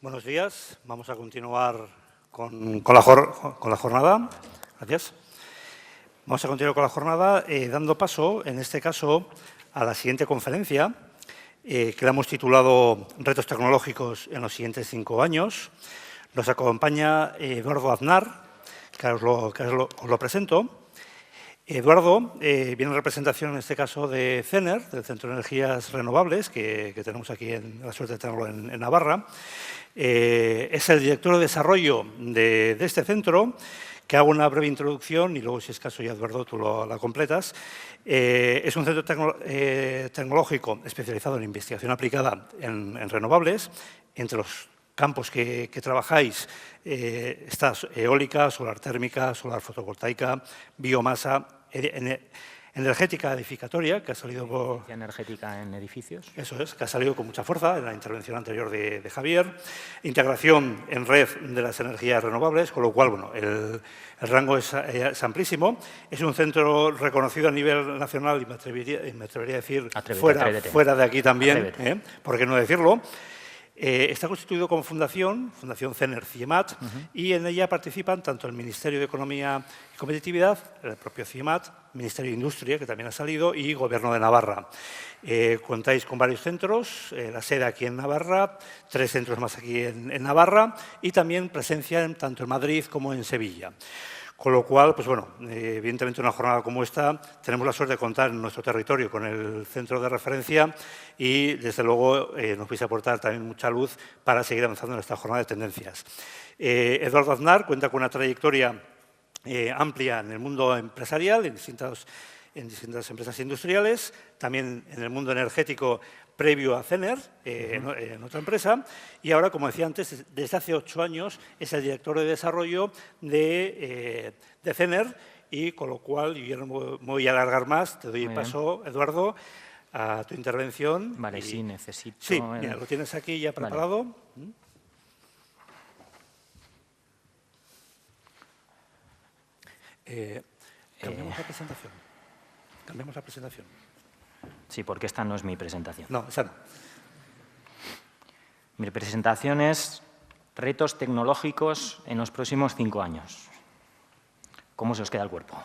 Buenos días. Vamos a continuar con la jornada. Gracias. Vamos a continuar con la jornada dando paso, en este caso, a la siguiente conferencia, que la hemos titulado Retos tecnológicos en los siguientes 5 años. Nos acompaña Eduardo Aznar, que os lo presento. Eduardo viene en representación, en este caso, de CENER, del Centro de Energías Renovables, que tenemos aquí la suerte de tenerlo en Navarra. Es el director de desarrollo de este centro, que hago una breve introducción y luego, si es caso, ya, Eduardo, tú la completas. Es un centro tecnológico especializado en investigación aplicada en renovables. Entre los campos que trabajáis está eólica, solar térmica, solar fotovoltaica, biomasa, energética edificatoria, que ha salido por… energética en edificios. Eso es, que ha salido con mucha fuerza en la intervención anterior de Javier. Integración en red de las energías renovables, con lo cual, bueno, el rango es amplísimo. Es un centro reconocido a nivel nacional y me atrevería a decir fuera de aquí también, ¿por qué no decirlo? Está constituido como Fundación CENER CIEMAT, y en ella participan tanto el Ministerio de Economía y Competitividad, el propio CIEMAT, Ministerio de Industria, que también ha salido, y Gobierno de Navarra. Contáis con varios centros, la sede aquí en Navarra, 3 centros más aquí en Navarra, y también presencia tanto en Madrid como en Sevilla. Con lo cual, pues bueno, evidentemente una jornada como esta tenemos la suerte de contar en nuestro territorio con el centro de referencia y, desde luego, nos vais a aportar también mucha luz para seguir avanzando en esta jornada de tendencias. Eduardo Aznar cuenta con una trayectoria amplia en el mundo empresarial, en distintas empresas industriales, también en el mundo energético previo a CENER, en otra empresa, y ahora, como decía antes, desde hace 8 años es el director de desarrollo de CENER, y con lo cual, yo no me voy a alargar más, te doy paso, Eduardo, a tu intervención. Vale, sí, necesito… Sí, mira, lo tienes aquí ya preparado. Vale. Cambiamos la presentación. Cambiamos la presentación. Sí, porque esta no es mi presentación. No, esa no. Mi presentación es retos tecnológicos en los próximos 5 años. ¿Cómo se os queda el cuerpo?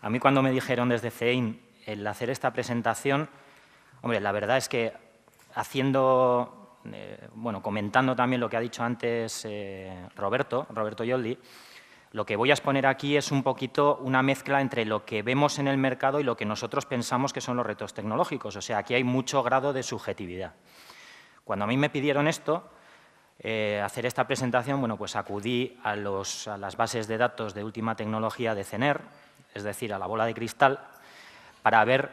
A mí, cuando me dijeron desde CEIN el hacer esta presentación, hombre, la verdad es que comentando también lo que ha dicho antes Roberto Yoldi, lo que voy a exponer aquí es un poquito una mezcla entre lo que vemos en el mercado y lo que nosotros pensamos que son los retos tecnológicos. O sea, aquí hay mucho grado de subjetividad. Cuando a mí me pidieron esto, hacer esta presentación, bueno, pues acudí a las bases de datos de última tecnología de CENER, es decir, a la bola de cristal, para ver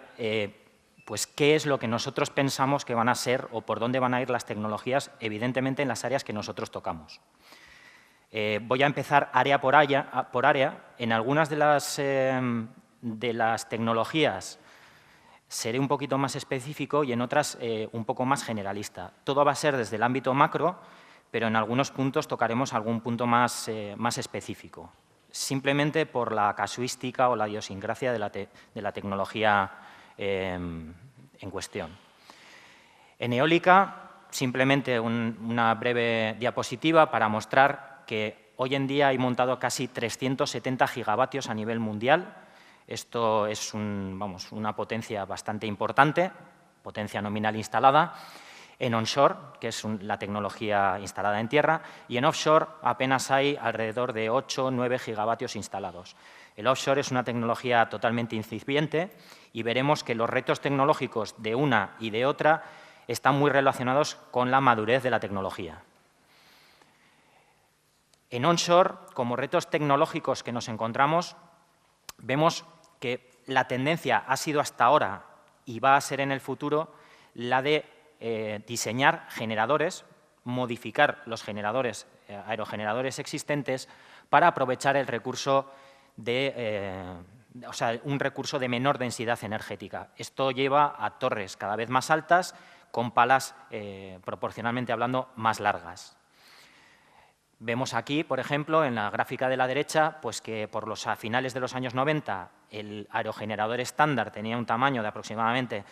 pues qué es lo que nosotros pensamos que van a ser o por dónde van a ir las tecnologías, evidentemente en las áreas que nosotros tocamos. Voy a empezar área por área. En algunas de las tecnologías seré un poquito más específico y en otras un poco más generalista. Todo va a ser desde el ámbito macro, pero en algunos puntos tocaremos algún punto más específico, simplemente por la casuística o la idiosincrasia de la tecnología en cuestión. En eólica, simplemente una breve diapositiva para mostrar que hoy en día hay montado casi 370 gigavatios a nivel mundial. Esto es una potencia bastante importante, potencia nominal instalada. En onshore, que es la tecnología instalada en tierra, y en offshore apenas hay alrededor de 8 o 9 gigavatios instalados. El offshore es una tecnología totalmente incipiente y veremos que los retos tecnológicos de una y de otra están muy relacionados con la madurez de la tecnología. En onshore, como retos tecnológicos que nos encontramos, vemos que la tendencia ha sido hasta ahora y va a ser en el futuro la de diseñar generadores, modificar los aerogeneradores existentes para aprovechar el recurso un recurso de menor densidad energética. Esto lleva a torres cada vez más altas con palas, proporcionalmente hablando, más largas. Vemos aquí, por ejemplo, en la gráfica de la derecha, pues que a finales de los años 90 el aerogenerador estándar tenía un tamaño de aproximadamente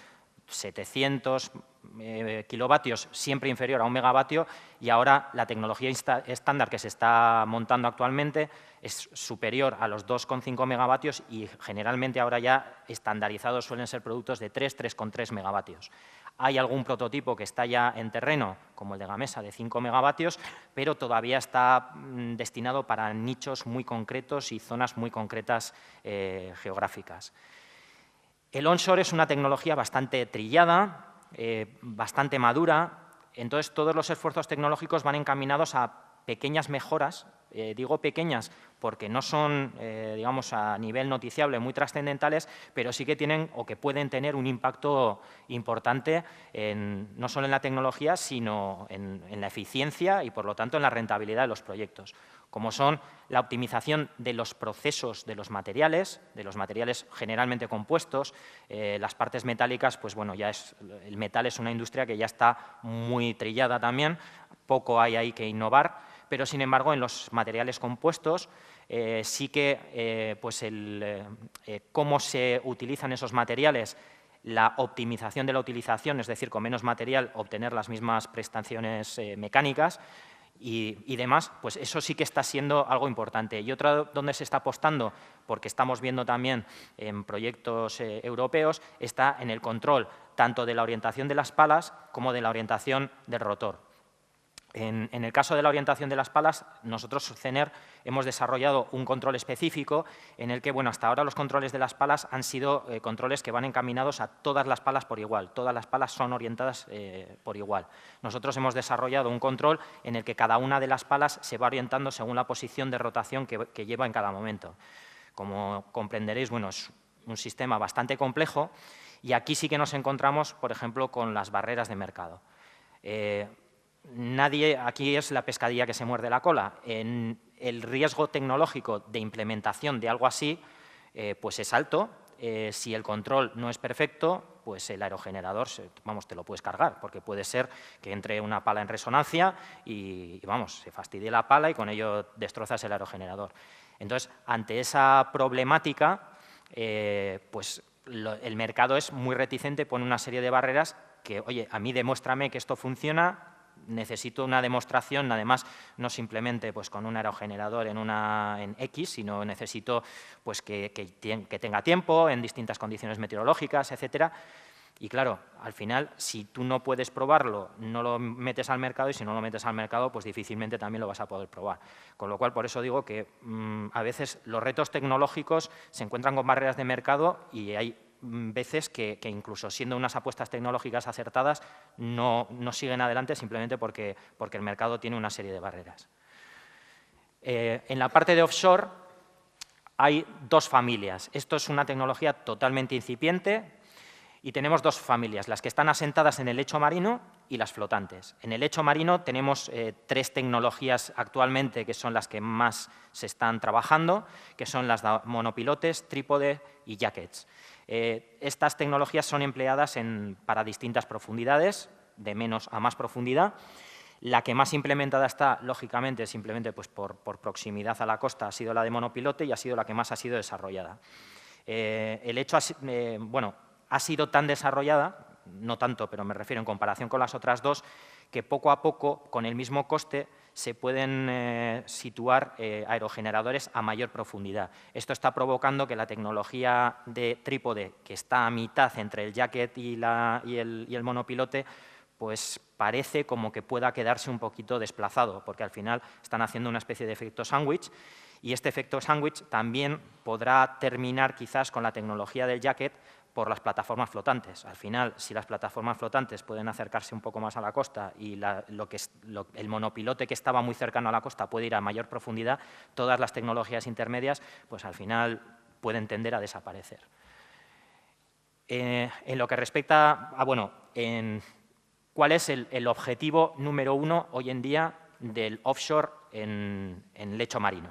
700 kilovatios, siempre inferior a 1 megavatio, y ahora la tecnología estándar que se está montando actualmente es superior a los 2,5 megavatios y generalmente ahora ya estandarizados suelen ser productos de 3,3 megavatios. Hay algún prototipo que está ya en terreno, como el de Gamesa, de 5 megavatios, pero todavía está destinado para nichos muy concretos y zonas muy concretas geográficas. El onshore es una tecnología bastante trillada, bastante madura, entonces todos los esfuerzos tecnológicos van encaminados a pequeñas mejoras. Digo pequeñas porque no son, digamos, a nivel noticiable muy trascendentales, pero sí que tienen o que pueden tener un impacto importante no solo en la tecnología, sino en la eficiencia y, por lo tanto, en la rentabilidad de los proyectos, como son la optimización de los procesos de los materiales generalmente compuestos. Las partes metálicas, pues bueno, el metal es una industria que ya está muy trillada también, poco hay ahí que innovar, pero sin embargo en los materiales compuestos sí que cómo se utilizan esos materiales, la optimización de la utilización, es decir, con menos material obtener las mismas prestaciones mecánicas y demás, pues eso sí que está siendo algo importante. Y otra donde se está apostando, porque estamos viendo también en proyectos europeos, está en el control tanto de la orientación de las palas como de la orientación del rotor. En el caso de la orientación de las palas, nosotros, CENER, hemos desarrollado un control específico en el que, bueno, hasta ahora los controles de las palas han sido controles que van encaminados a todas las palas por igual. Todas las palas son orientadas por igual. Nosotros hemos desarrollado un control en el que cada una de las palas se va orientando según la posición de rotación que lleva en cada momento. Como comprenderéis, bueno, es un sistema bastante complejo y aquí sí que nos encontramos, por ejemplo, con las barreras de mercado. Nadie, aquí es la pescadilla que se muerde la cola. El riesgo tecnológico de implementación de algo así pues es alto. Si el control no es perfecto, pues el aerogenerador, te lo puedes cargar, porque puede ser que entre una pala en resonancia y se fastidie la pala y con ello destrozas el aerogenerador. Entonces, ante esa problemática, pues el mercado es muy reticente, pone una serie de barreras que, oye, a mí demuéstrame que esto funciona. Necesito una demostración, además, no simplemente pues, con un aerogenerador en X, sino necesito pues, que tenga tiempo en distintas condiciones meteorológicas, etcétera. Y claro, al final, si tú no puedes probarlo, no lo metes al mercado, y si no lo metes al mercado, pues difícilmente también lo vas a poder probar. Con lo cual, por eso digo que a veces los retos tecnológicos se encuentran con barreras de mercado y hay veces que incluso siendo unas apuestas tecnológicas acertadas no siguen adelante simplemente porque el mercado tiene una serie de barreras. En la parte de offshore hay dos familias. Esto es una tecnología totalmente incipiente y tenemos dos familias, las que están asentadas en el lecho marino y las flotantes. En el lecho marino tenemos tres tecnologías actualmente que son las que más se están trabajando, que son las de monopilotes, trípode y jackets. Estas tecnologías son empleadas para distintas profundidades, de menos a más profundidad. La que más implementada está, lógicamente, simplemente pues, por proximidad a la costa, ha sido la de monopilote y ha sido la que más ha sido desarrollada. El hecho, ha sido tan desarrollada, no tanto, pero me refiero en comparación con las otras dos, que poco a poco, con el mismo coste, se pueden situar aerogeneradores a mayor profundidad. Esto está provocando que la tecnología de trípode, que está a mitad entre el jacket y el monopilote, pues parece como que pueda quedarse un poquito desplazado, porque al final están haciendo una especie de efecto sándwich, y este efecto sándwich también podrá terminar quizás con la tecnología del jacket por las plataformas flotantes. Al final, si las plataformas flotantes pueden acercarse un poco más a la costa y el monopilote que estaba muy cercano a la costa puede ir a mayor profundidad, todas las tecnologías intermedias pues al final pueden tender a desaparecer. En lo que respecta a, ¿cuál es el objetivo número uno hoy en día del offshore en lecho marino?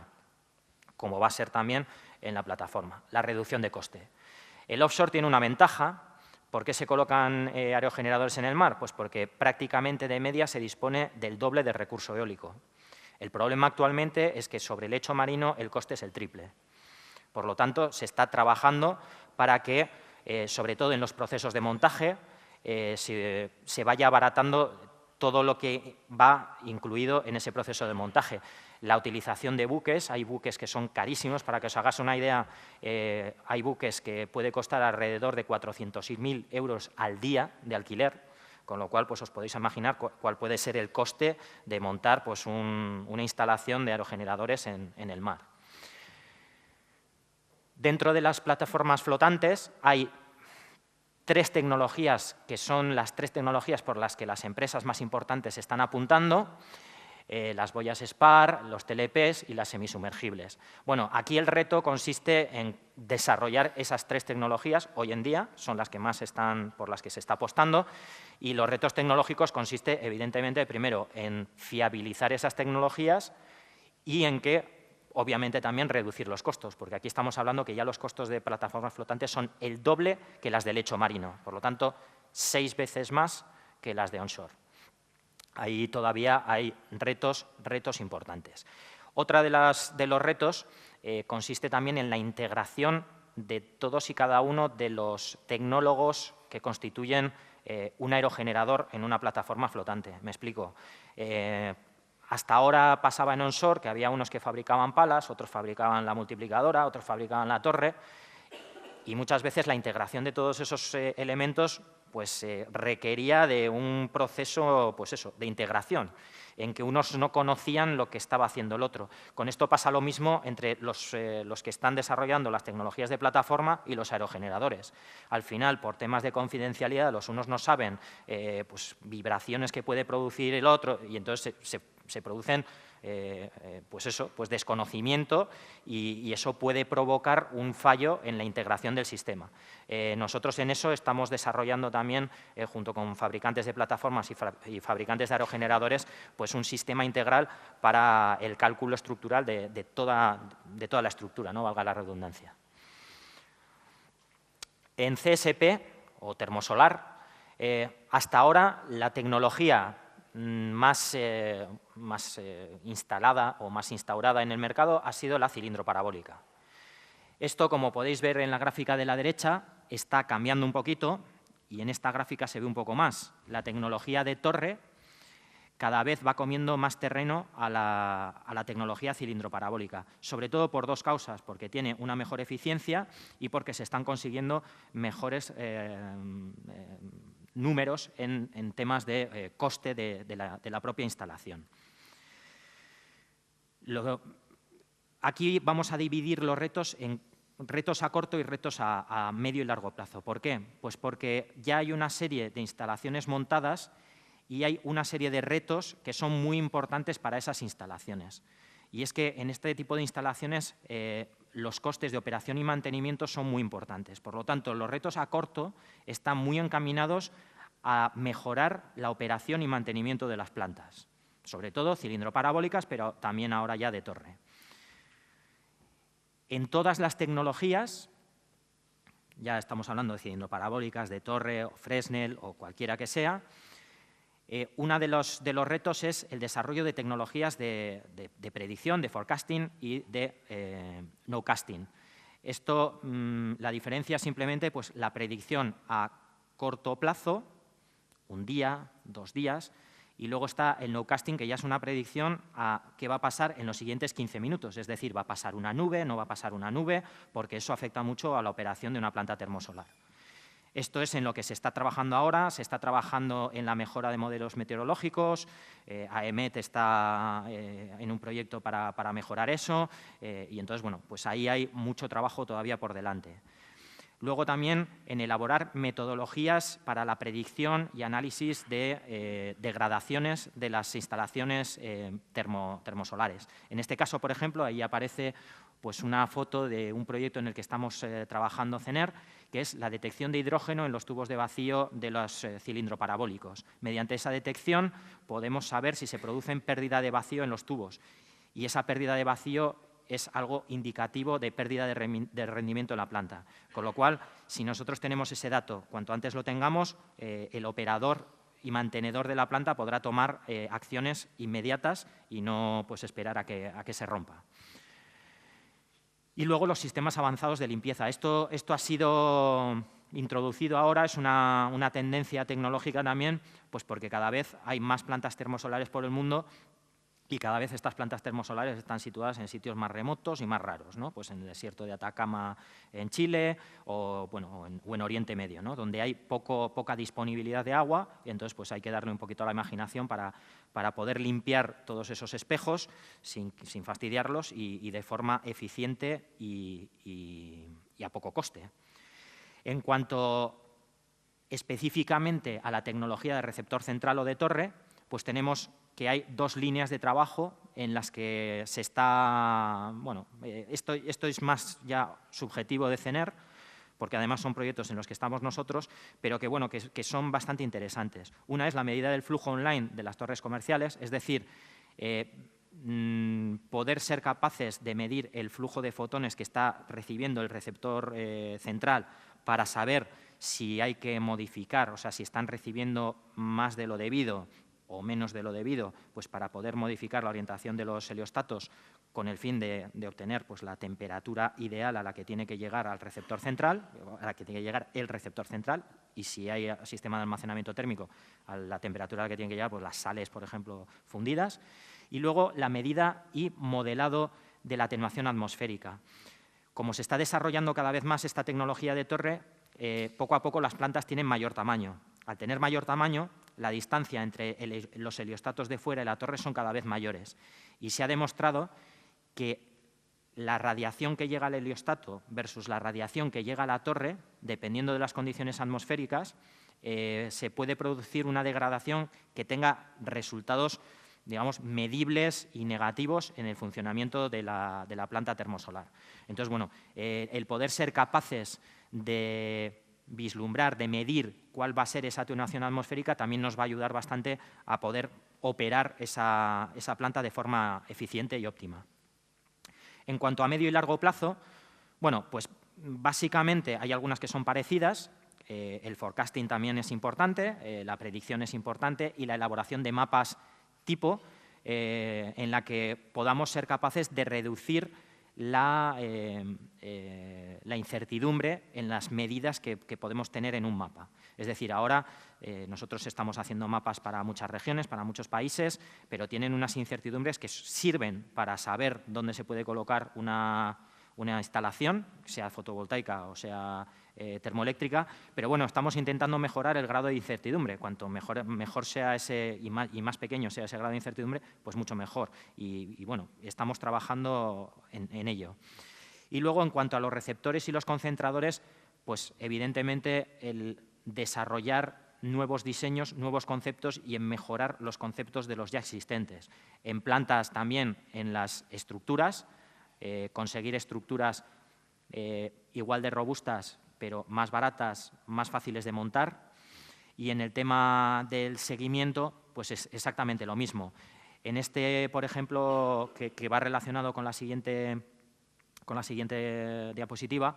Como va a ser también en la plataforma, la reducción de coste. El offshore tiene una ventaja. ¿Por qué se colocan aerogeneradores en el mar? Pues porque prácticamente de media se dispone del doble de recurso eólico. El problema actualmente es que sobre el lecho marino el coste es el triple. Por lo tanto, se está trabajando para que, sobre todo en los procesos de montaje, se vaya abaratando todo lo que va incluido en ese proceso de montaje. La utilización de buques, hay buques que son carísimos, para que os hagáis una idea, hay buques que puede costar alrededor de 400.000 euros al día de alquiler, con lo cual pues os podéis imaginar cuál puede ser el coste de montar pues, una instalación de aerogeneradores en el mar. Dentro de las plataformas flotantes hay 3 tecnologías que son las 3 tecnologías por las que las empresas más importantes están apuntando, las boyas SPAR, los TLPs y las semisumergibles. Bueno, aquí el reto consiste en desarrollar esas 3 tecnologías, hoy en día son las que más por las que se está apostando, y los retos tecnológicos consiste, evidentemente, primero en fiabilizar esas tecnologías y en que obviamente también reducir los costos, porque aquí estamos hablando que ya los costos de plataformas flotantes son el doble que las de lecho marino, por lo tanto, 6 veces más que las de onshore. Ahí todavía hay retos importantes. Otra de los retos consiste también en la integración de todos y cada uno de los tecnólogos que constituyen un aerogenerador en una plataforma flotante. Me explico. Hasta ahora pasaba en onshore que había unos que fabricaban palas, otros fabricaban la multiplicadora, otros fabricaban la torre, y muchas veces la integración de todos esos elementos pues, requería de un proceso pues eso, de integración, en que unos no conocían lo que estaba haciendo el otro. Con esto pasa lo mismo entre los que están desarrollando las tecnologías de plataforma y los aerogeneradores. Al final, por temas de confidencialidad, los unos no saben pues, vibraciones que puede producir el otro, y entonces se producen pues desconocimiento y eso puede provocar un fallo en la integración del sistema. Nosotros en eso estamos desarrollando también, junto con fabricantes de plataformas y fabricantes de aerogeneradores, pues un sistema integral para el cálculo estructural de toda la estructura, ¿no? Valga la redundancia. En CSP o termosolar, hasta ahora la tecnología más instalada o más instaurada en el mercado ha sido la cilindro parabólica. Esto, como podéis ver en la gráfica de la derecha, está cambiando un poquito y en esta gráfica se ve un poco más. La tecnología de torre cada vez va comiendo más terreno a la tecnología cilindro parabólica, sobre todo por 2 causas, porque tiene una mejor eficiencia y porque se están consiguiendo mejores números en temas de coste de la propia instalación. Aquí vamos a dividir los retos en retos a corto y retos a medio y largo plazo. ¿Por qué? Pues porque ya hay una serie de instalaciones montadas y hay una serie de retos que son muy importantes para esas instalaciones. Y es que en este tipo de instalaciones los costes de operación y mantenimiento son muy importantes. Por lo tanto, los retos a corto están muy encaminados a mejorar la operación y mantenimiento de las plantas, sobre todo cilindro parabólicas, pero también ahora ya de torre. En todas las tecnologías, ya estamos hablando de cilindro parabólicas, de torre, o Fresnel o cualquiera que sea, uno de los retos es el desarrollo de tecnologías de predicción, de forecasting y de nowcasting. Esto, la diferencia es simplemente pues, la predicción a corto plazo, 1 día, 2 días, y luego está el nowcasting, que ya es una predicción a qué va a pasar en los siguientes 15 minutos. Es decir, va a pasar una nube, no va a pasar una nube, porque eso afecta mucho a la operación de una planta termosolar. Esto es en lo que se está trabajando ahora, se está trabajando en la mejora de modelos meteorológicos, AEMET está en un proyecto para mejorar eso y entonces, bueno, pues ahí hay mucho trabajo todavía por delante. Luego también en elaborar metodologías para la predicción y análisis de degradaciones de las instalaciones termosolares. En este caso, por ejemplo, ahí aparece pues, una foto de un proyecto en el que estamos trabajando CENER, que es la detección de hidrógeno en los tubos de vacío de los cilindro parabólicos. Mediante esa detección podemos saber si se produce pérdida de vacío en los tubos y esa pérdida de vacío es algo indicativo de pérdida de rendimiento en la planta. Con lo cual, si nosotros tenemos ese dato, cuanto antes lo tengamos, el operador y mantenedor de la planta podrá tomar acciones inmediatas y no pues, esperar a que se rompa. Y luego los sistemas avanzados de limpieza. Esto ha sido introducido ahora es una tendencia tecnológica también, pues porque cada vez hay más plantas termosolares por el mundo y cada vez estas plantas termosolares están situadas en sitios más remotos y más raros, ¿no? Pues en el desierto de Atacama en Chile o en Oriente Medio, ¿no? Donde hay poca disponibilidad de agua y entonces pues hay que darle un poquito a la imaginación para poder limpiar todos esos espejos sin fastidiarlos y de forma eficiente y a poco coste. En cuanto específicamente a la tecnología de receptor central o de torre, pues tenemos que hay dos líneas de trabajo en las que se está… Bueno, esto es más ya subjetivo de CENER, porque además son proyectos en los que estamos nosotros, pero que son bastante interesantes. Una es la medida del flujo online de las torres comerciales, es decir, poder ser capaces de medir el flujo de fotones que está recibiendo el receptor central para saber si hay que modificar, o sea, si están recibiendo más de lo debido o menos de lo debido, pues para poder modificar la orientación de los heliostatos con el fin de obtener pues, la temperatura ideal a la que tiene que llegar al receptor central, a la que tiene que llegar el receptor central, y si hay sistema de almacenamiento térmico, a la temperatura a la que tienen que llegar pues, las sales, por ejemplo, fundidas. Y luego la medida y modelado de la atenuación atmosférica. Como se está desarrollando cada vez más esta tecnología de torre, poco a poco las plantas tienen mayor tamaño. Al tener mayor tamaño, la distancia entre los heliostatos de fuera y la torre son cada vez mayores. Y se ha demostrado que la radiación que llega al heliostato versus la radiación que llega a la torre, dependiendo de las condiciones atmosféricas, se puede producir una degradación que tenga resultados, digamos, medibles y negativos en el funcionamiento de la planta termosolar. Entonces, bueno, el poder ser capaces de vislumbrar, de medir cuál va a ser esa atenuación atmosférica, también nos va a ayudar bastante a poder operar esa planta de forma eficiente y óptima. En cuanto a medio y largo plazo, bueno, pues básicamente hay algunas que son parecidas. El forecasting también es importante, la predicción es importante y la elaboración de mapas tipo en la que podamos ser capaces de reducir la incertidumbre en las medidas que podemos tener en un mapa. Es decir, ahora nosotros estamos haciendo mapas para muchas regiones, para muchos países, pero tienen unas incertidumbres que sirven para saber dónde se puede colocar una instalación, sea fotovoltaica o sea termoeléctrica, pero bueno, estamos intentando mejorar el grado de incertidumbre. Cuanto mejor sea ese y más pequeño sea ese grado de incertidumbre, pues mucho mejor. Y bueno, estamos trabajando en ello. Y luego, en cuanto a los receptores y los concentradores, pues evidentemente el desarrollar nuevos diseños, nuevos conceptos y en mejorar los conceptos de los ya existentes. En plantas también en las estructuras, conseguir estructuras igual de robustas, pero más baratas, más fáciles de montar. Y en el tema del seguimiento, pues es exactamente lo mismo. En este, por ejemplo, que va relacionado con la siguiente diapositiva,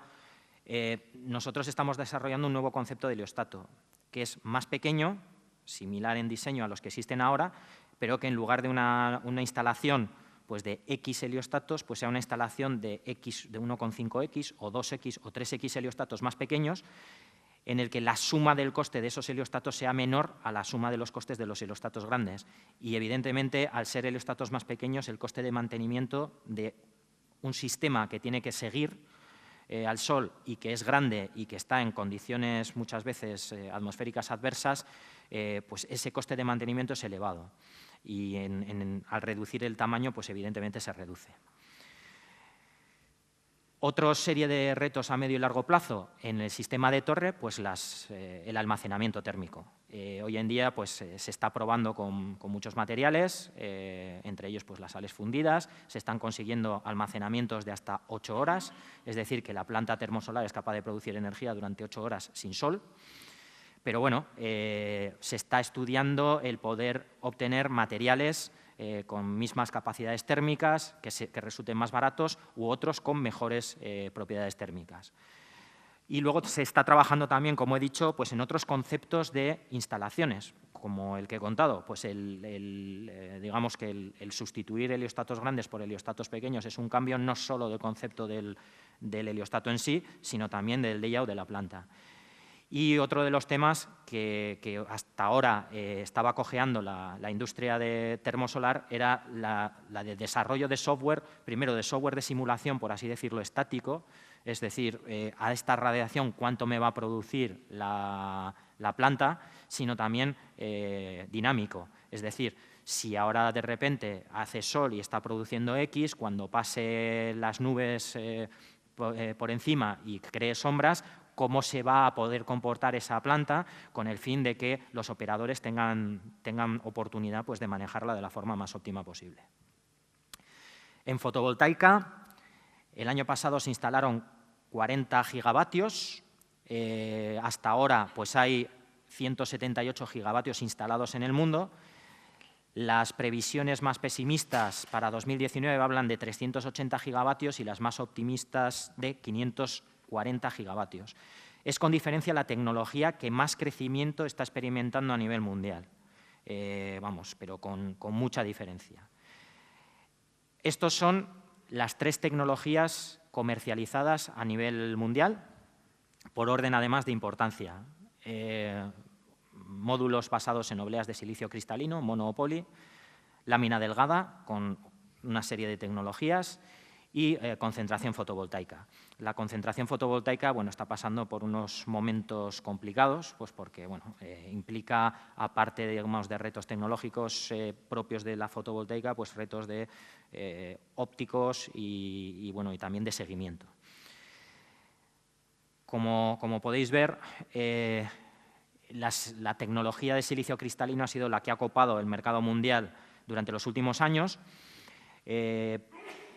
nosotros estamos desarrollando un nuevo concepto de heliostato, que es más pequeño, similar en diseño a los que existen ahora, pero que en lugar de una instalación pues de X heliostatos, pues sea una instalación de 1,5X o 2X o 3X heliostatos más pequeños, en el que la suma del coste de esos heliostatos sea menor a la suma de los costes de los heliostatos grandes. Y evidentemente, al ser heliostatos más pequeños, el coste de mantenimiento de un sistema que tiene que seguir al Sol y que es grande y que está en condiciones muchas veces atmosféricas adversas, pues ese coste de mantenimiento es elevado. Y al reducir el tamaño, pues evidentemente se reduce. Otra serie de retos a medio y largo plazo en el sistema de torre, pues el almacenamiento térmico. Hoy en día pues, se está probando con muchos materiales, entre ellos pues, las sales fundidas, se están consiguiendo almacenamientos de hasta 8 horas, es decir, que la planta termosolar es capaz de producir energía durante 8 horas sin sol. Pero bueno, se está estudiando el poder obtener materiales con mismas capacidades térmicas, que resulten más baratos, u otros con mejores propiedades térmicas. Y luego se está trabajando también, como he dicho, pues en otros conceptos de instalaciones, como el que he contado. Pues digamos que el sustituir heliostatos grandes por heliostatos pequeños es un cambio no solo del concepto del heliostato en sí, sino también del layout de la planta. Y otro de los temas que hasta ahora estaba cojeando la industria de termosolar era la de desarrollo de software, primero de software de simulación, por así decirlo, estático, es decir, a esta radiación cuánto me va a producir la planta, sino también dinámico, es decir, si ahora de repente hace sol y está produciendo X, cuando pase las nubes por encima y cree sombras, cómo se va a poder comportar esa planta con el fin de que los operadores tengan oportunidad pues, de manejarla de la forma más óptima posible. En fotovoltaica, el año pasado se instalaron 40 gigavatios, hasta ahora pues, hay 178 gigavatios instalados en el mundo. Las previsiones más pesimistas para 2019 hablan de 380 gigavatios y las más optimistas de 540 gigavatios. Es con diferencia la tecnología que más crecimiento está experimentando a nivel mundial. Pero con mucha diferencia. Estos son las 3 tecnologías comercializadas a nivel mundial, por orden además de importancia. Módulos basados en obleas de silicio cristalino, mono o poli, lámina delgada con una serie de tecnologías y concentración fotovoltaica. La concentración fotovoltaica está pasando por unos momentos complicados, pues porque implica, aparte de retos tecnológicos propios de la fotovoltaica, pues retos de ópticos y también de seguimiento. Como podéis ver, la tecnología de silicio cristalino ha sido la que ha copado el mercado mundial durante los últimos años.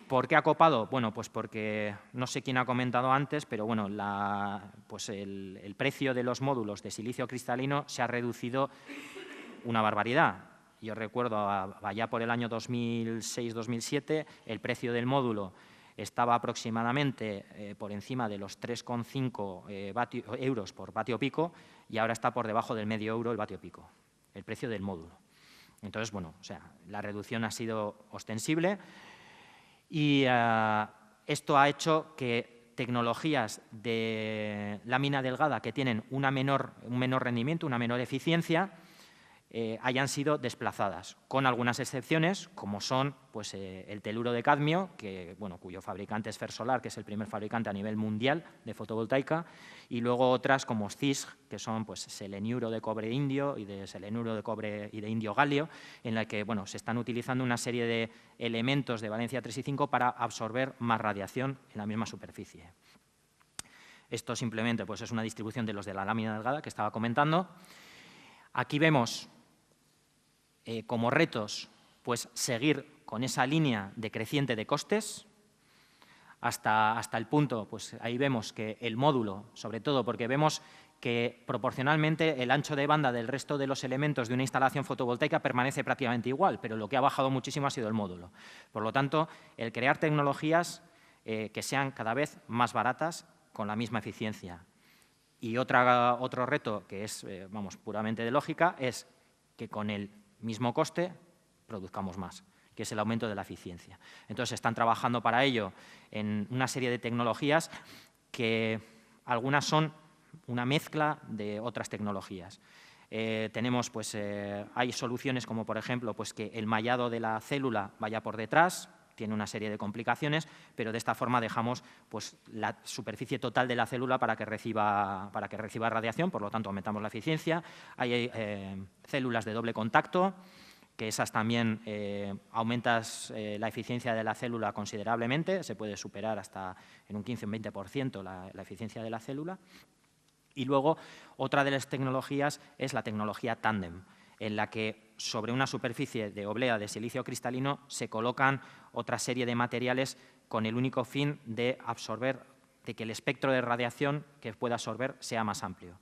¿Por qué ha copado? Bueno, pues porque no sé quién ha comentado antes, pero el precio de los módulos de silicio cristalino se ha reducido una barbaridad. Yo recuerdo allá por el año 2006-2007 el precio del módulo estaba aproximadamente por encima de los 3,5 euros por vatio pico y ahora está por debajo del medio euro el vatio pico, el precio del módulo. Entonces, la reducción ha sido ostensible y esto ha hecho que tecnologías de lámina delgada que tienen un menor rendimiento, una menor eficiencia, hayan sido desplazadas, con algunas excepciones, como son el teluro de cadmio, cuyo fabricante es Fersolar, que es el primer fabricante a nivel mundial de fotovoltaica, y luego otras como CISG, que son seleniuro de cobre indio y de seleniuro de cobre y de indio galio, en la que se están utilizando una serie de elementos de valencia 3 y 5 para absorber más radiación en la misma superficie. Esto simplemente es una distribución de los de la lámina delgada que estaba comentando. Aquí vemos como retos seguir con esa línea decreciente de costes hasta el punto, ahí vemos que el módulo, sobre todo porque vemos que proporcionalmente el ancho de banda del resto de los elementos de una instalación fotovoltaica permanece prácticamente igual, pero lo que ha bajado muchísimo ha sido el módulo. Por lo tanto, el crear tecnologías que sean cada vez más baratas con la misma eficiencia. Y otro reto que es puramente de lógica es que con el mismo coste produzcamos más, que es el aumento de la eficiencia. Entonces, están trabajando para ello en una serie de tecnologías que algunas son una mezcla de otras tecnologías. Hay soluciones como, por ejemplo, que el mallado de la célula vaya por detrás, tiene una serie de complicaciones, pero de esta forma dejamos la superficie total de la célula para que reciba radiación, por lo tanto aumentamos la eficiencia. Hay células de doble contacto, que esas también aumentas la eficiencia de la célula considerablemente, se puede superar hasta en un 15 o un 20% la eficiencia de la célula. Y luego, otra de las tecnologías es la tecnología tándem, en la que sobre una superficie de oblea de silicio cristalino se colocan otra serie de materiales con el único fin de absorber, de que el espectro de radiación que pueda absorber sea más amplio.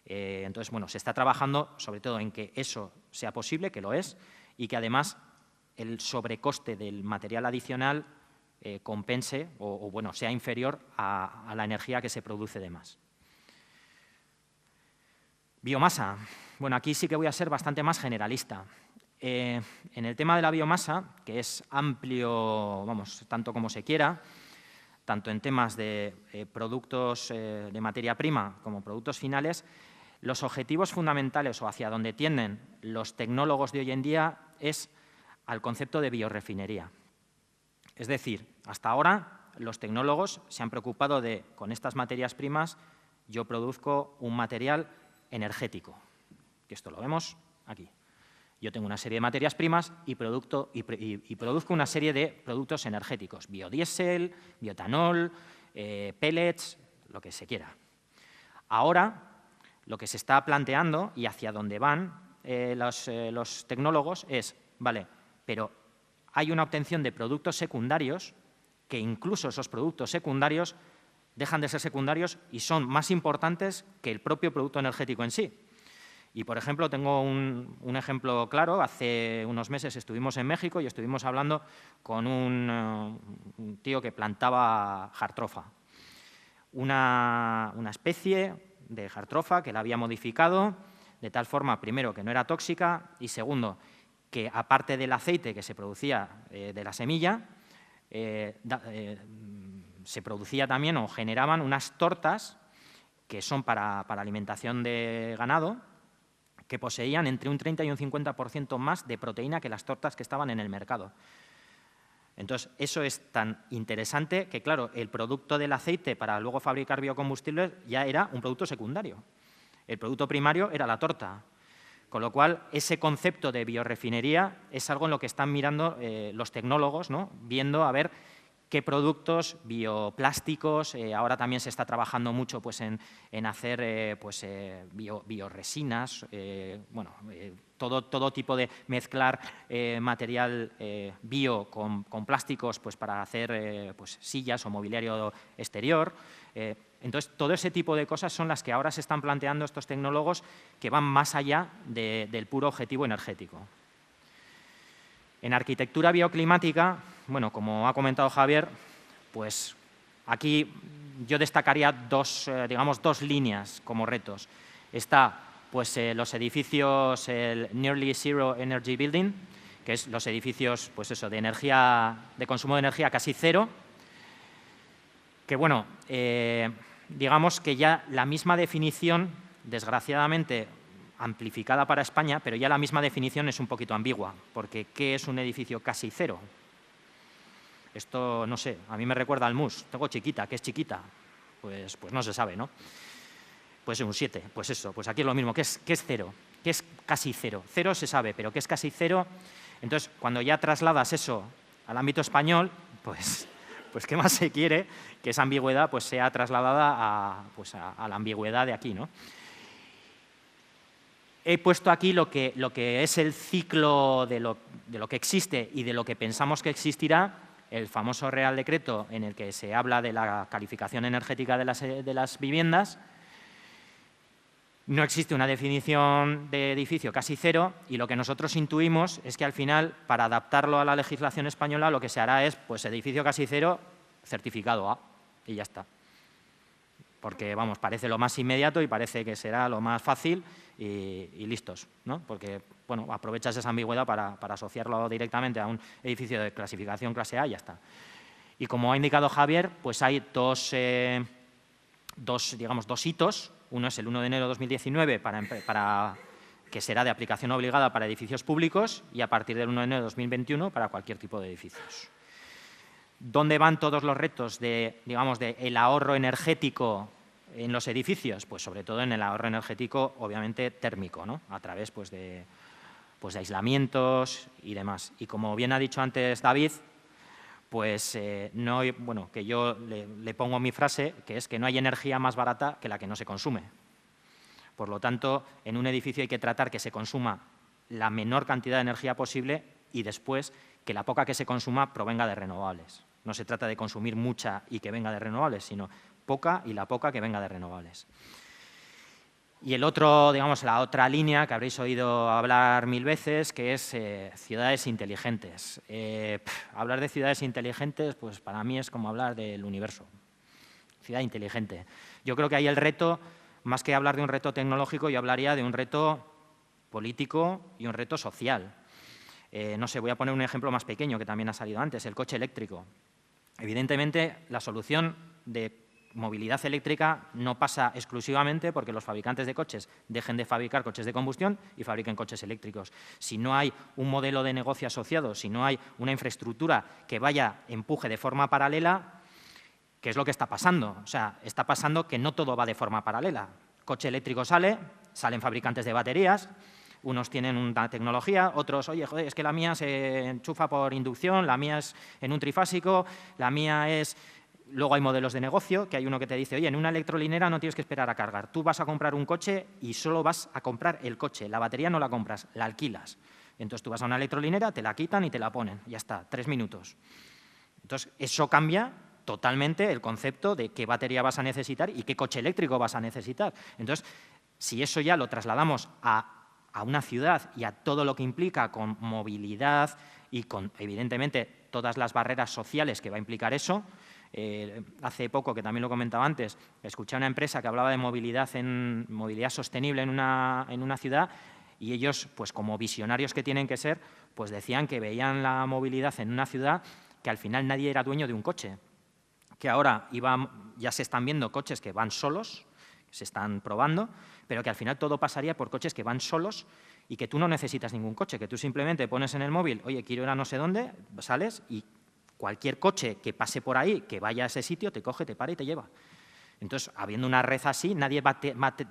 Entonces, se está trabajando sobre todo en que eso sea posible, que lo es, y que además el sobrecoste del material adicional compense o sea inferior a la energía que se produce de más. Biomasa. Bueno, aquí sí que voy a ser bastante más generalista. En el tema de la biomasa, que es amplio, tanto como se quiera, tanto en temas de productos de materia prima como productos finales, los objetivos fundamentales o hacia donde tienden los tecnólogos de hoy en día es al concepto de biorrefinería. Es decir, hasta ahora los tecnólogos se han preocupado de, con estas materias primas, yo produzco un material energético, que esto lo vemos aquí. Yo tengo una serie de materias primas y produzco una serie de productos energéticos, biodiesel, bioetanol, pellets, lo que se quiera. Ahora, lo que se está planteando y hacia dónde van los tecnólogos es, vale, pero hay una obtención de productos secundarios que incluso esos productos secundarios dejan de ser secundarios y son más importantes que el propio producto energético en sí. Y, por ejemplo, tengo un ejemplo claro. Hace unos meses estuvimos en México y estuvimos hablando con un tío que plantaba jartrofa, una especie de jartrofa que la había modificado de tal forma, primero, que no era tóxica y, segundo, que aparte del aceite que se producía de la semilla, se producía también o generaban unas tortas que son para alimentación de ganado, que poseían entre un 30 y un 50% más de proteína que las tortas que estaban en el mercado. Entonces, eso es tan interesante que, claro, el producto del aceite para luego fabricar biocombustibles ya era un producto secundario. El producto primario era la torta. Con lo cual, ese concepto de biorrefinería es algo en lo que están mirando los tecnólogos, ¿no? Viendo a ver qué productos bioplásticos, ahora también se está trabajando mucho pues, en hacer bioresinas, bueno, todo tipo de mezclar material bio con plásticos pues, para hacer pues, sillas o mobiliario exterior. Entonces, todo ese tipo de cosas son las que ahora se están planteando estos tecnólogos que van más allá del puro objetivo energético. En arquitectura bioclimática, bueno, como ha comentado Javier, pues aquí yo destacaría dos líneas como retos. Está pues, los edificios, el Nearly Zero Energy Building, que es los edificios pues eso, de consumo de energía casi cero, que bueno, digamos que ya la misma definición, desgraciadamente, amplificada para España, pero ya la misma definición es un poquito ambigua, porque ¿qué es un edificio casi cero? Esto, no sé, a mí me recuerda al MUS. Tengo chiquita, ¿qué es chiquita? Pues no se sabe, ¿no? Puede ser un 7, pues eso, pues aquí es lo mismo. ¿Qué es cero? ¿Qué es casi cero? Cero se sabe, pero ¿qué es casi cero? Entonces, cuando ya trasladas eso al ámbito español, pues ¿qué más se quiere? Que esa ambigüedad pues, sea trasladada a la ambigüedad de aquí, ¿no? He puesto aquí lo que es el ciclo de lo que existe y de lo que pensamos que existirá, el famoso Real Decreto en el que se habla de la calificación energética de las viviendas. No existe una definición de edificio casi cero y lo que nosotros intuimos es que al final, para adaptarlo a la legislación española, lo que se hará es pues, edificio casi cero, certificado A, y ya está. Porque, vamos, parece lo más inmediato y parece que será lo más fácil y listos, ¿no? Porque, bueno, aprovechas esa ambigüedad para asociarlo directamente a un edificio de clasificación clase A y ya está. Y como ha indicado Javier, pues hay dos hitos. Uno es el 1 de enero de 2019 que será de aplicación obligada para edificios públicos y a partir del 1 de enero de 2021 para cualquier tipo de edificios. ¿Dónde van todos los retos del ahorro energético en los edificios? Pues sobre todo en el ahorro energético, obviamente, térmico, ¿no? A través pues, de aislamientos y demás. Y como bien ha dicho antes David, pues que yo le pongo mi frase, que es que no hay energía más barata que la que no se consume. Por lo tanto, en un edificio hay que tratar que se consuma la menor cantidad de energía posible y después que la poca que se consuma provenga de renovables. No se trata de consumir mucha y que venga de renovables, sino poca y la poca que venga de renovables. Y la otra línea que habréis oído hablar 1000 veces, que es ciudades inteligentes. Hablar de ciudades inteligentes, pues para mí es como hablar del universo. Ciudad inteligente. Yo creo que ahí el reto, más que hablar de un reto tecnológico, yo hablaría de un reto político y un reto social. No sé, voy a poner un ejemplo más pequeño que también ha salido antes, el coche eléctrico. Evidentemente, la solución de movilidad eléctrica no pasa exclusivamente porque los fabricantes de coches dejen de fabricar coches de combustión y fabriquen coches eléctricos. Si no hay un modelo de negocio asociado, si no hay una infraestructura que empuje de forma paralela, ¿qué es lo que está pasando? O sea, está pasando que no todo va de forma paralela. Coche eléctrico salen fabricantes de baterías, unos tienen una tecnología, otros, oye, joder, es que la mía se enchufa por inducción, la mía es en un trifásico, la mía es… Luego hay modelos de negocio, que hay uno que te dice, oye, en una electrolinera no tienes que esperar a cargar. Tú vas a comprar un coche y solo vas a comprar el coche. La batería no la compras, la alquilas. Entonces tú vas a una electrolinera, te la quitan y te la ponen. Ya está, 3 minutos. Entonces eso cambia totalmente el concepto de qué batería vas a necesitar y qué coche eléctrico vas a necesitar. Entonces, si eso ya lo trasladamos a una ciudad y a todo lo que implica con movilidad y con, evidentemente, todas las barreras sociales que va a implicar eso. Hace poco, que también lo comentaba antes, escuché a una empresa que hablaba de movilidad sostenible en una ciudad y ellos, pues como visionarios que tienen que ser, pues decían que veían la movilidad en una ciudad que al final nadie era dueño de un coche, que ahora ya se están viendo coches que van solos, se están probando, pero que al final todo pasaría por coches que van solos y que tú no necesitas ningún coche, que tú simplemente pones en el móvil, oye, quiero ir a no sé dónde, sales y cualquier coche que pase por ahí, que vaya a ese sitio, te coge, te para y te lleva. Entonces, habiendo una red así, nadie va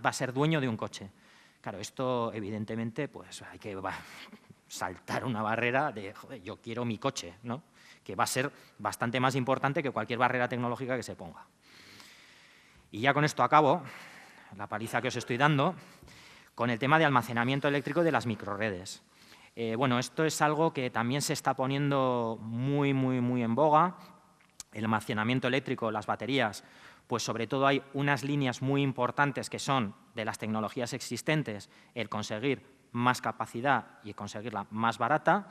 a ser dueño de un coche. Claro, esto evidentemente pues hay que saltar una barrera de, joder, yo quiero mi coche, ¿no? Que va a ser bastante más importante que cualquier barrera tecnológica que se ponga. Y ya con esto acabo, la paliza que os estoy dando, con el tema de almacenamiento eléctrico de las microrredes. Bueno, esto es algo que también se está poniendo muy en boga. El almacenamiento eléctrico, las baterías, pues sobre todo hay unas líneas muy importantes que son de las tecnologías existentes, el conseguir más capacidad y conseguirla más barata.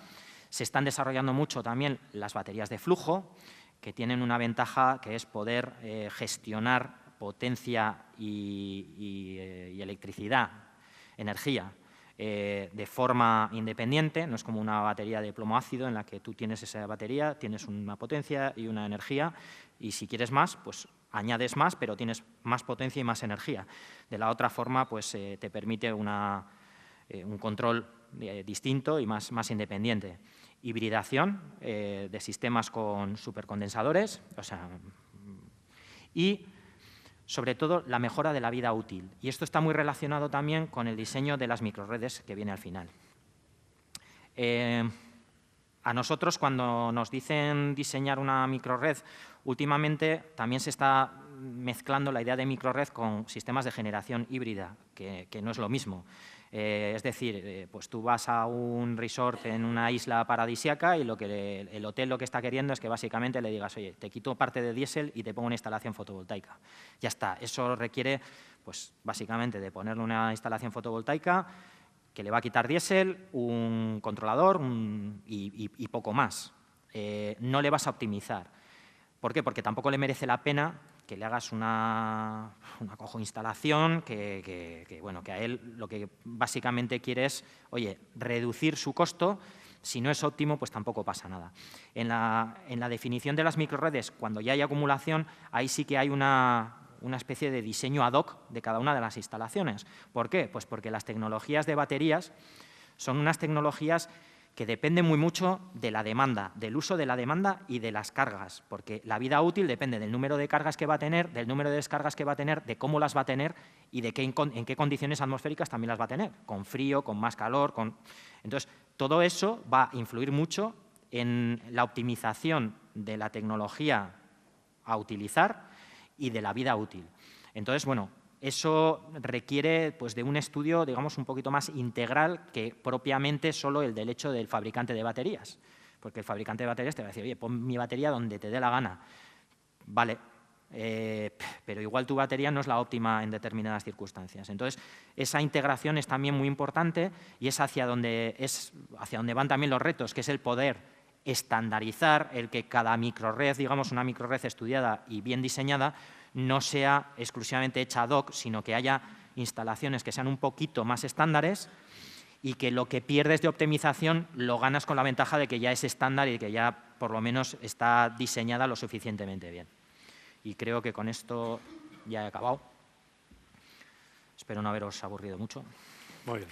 Se están desarrollando mucho también las baterías de flujo, que tienen una ventaja que es poder gestionar potencia y electricidad, energía, de forma independiente. No es como una batería de plomo ácido en la que tú tienes esa batería, tienes una potencia y una energía y si quieres más, pues añades más, pero tienes más potencia y más energía. De la otra forma, pues te permite un control distinto y más independiente. Hibridación de sistemas con supercondensadores, y sobre todo la mejora de la vida útil. Y esto está muy relacionado también con el diseño de las microrredes que viene al final. A nosotros, cuando nos dicen diseñar una microred, últimamente también se está mezclando la idea de microred con sistemas de generación híbrida, que no es lo mismo. Es decir, pues tú vas a un resort en una isla paradisíaca y el hotel lo que está queriendo es que básicamente le digas, oye, te quito parte de diésel y te pongo una instalación fotovoltaica. Ya está, eso requiere, pues básicamente, de ponerle una instalación fotovoltaica que le va a quitar diésel, un controlador y poco más. No le vas a optimizar. ¿Por qué? Porque tampoco le merece la pena que le hagas una cojo instalación que a él lo que básicamente quiere es, oye, reducir su costo. Si no es óptimo, pues tampoco pasa nada. En la definición de las microredes, cuando ya hay acumulación, ahí sí que hay una especie de diseño ad hoc de cada una de las instalaciones. ¿Por qué? Pues porque las tecnologías de baterías son unas tecnologías que depende muy mucho de la demanda, del uso de la demanda y de las cargas, porque la vida útil depende del número de cargas que va a tener, del número de descargas que va a tener, de cómo las va a tener y de en qué condiciones atmosféricas también las va a tener, con frío, con más calor. Entonces, todo eso va a influir mucho en la optimización de la tecnología a utilizar y de la vida útil. Entonces, bueno, eso requiere pues, de un estudio, digamos, un poquito más integral que propiamente solo el del hecho del fabricante de baterías. Porque el fabricante de baterías te va a decir, oye, pon mi batería donde te dé la gana. Vale, pero igual tu batería no es la óptima en determinadas circunstancias. Entonces, esa integración es también muy importante y es hacia donde van también los retos, que es el poder estandarizar, el que cada microred, digamos, una microred estudiada y bien diseñada, no sea exclusivamente hecha ad hoc, sino que haya instalaciones que sean un poquito más estándares y que lo que pierdes de optimización lo ganas con la ventaja de que ya es estándar y que ya por lo menos está diseñada lo suficientemente bien. Y creo que con esto ya he acabado. Espero no haberos aburrido mucho. Muy bien.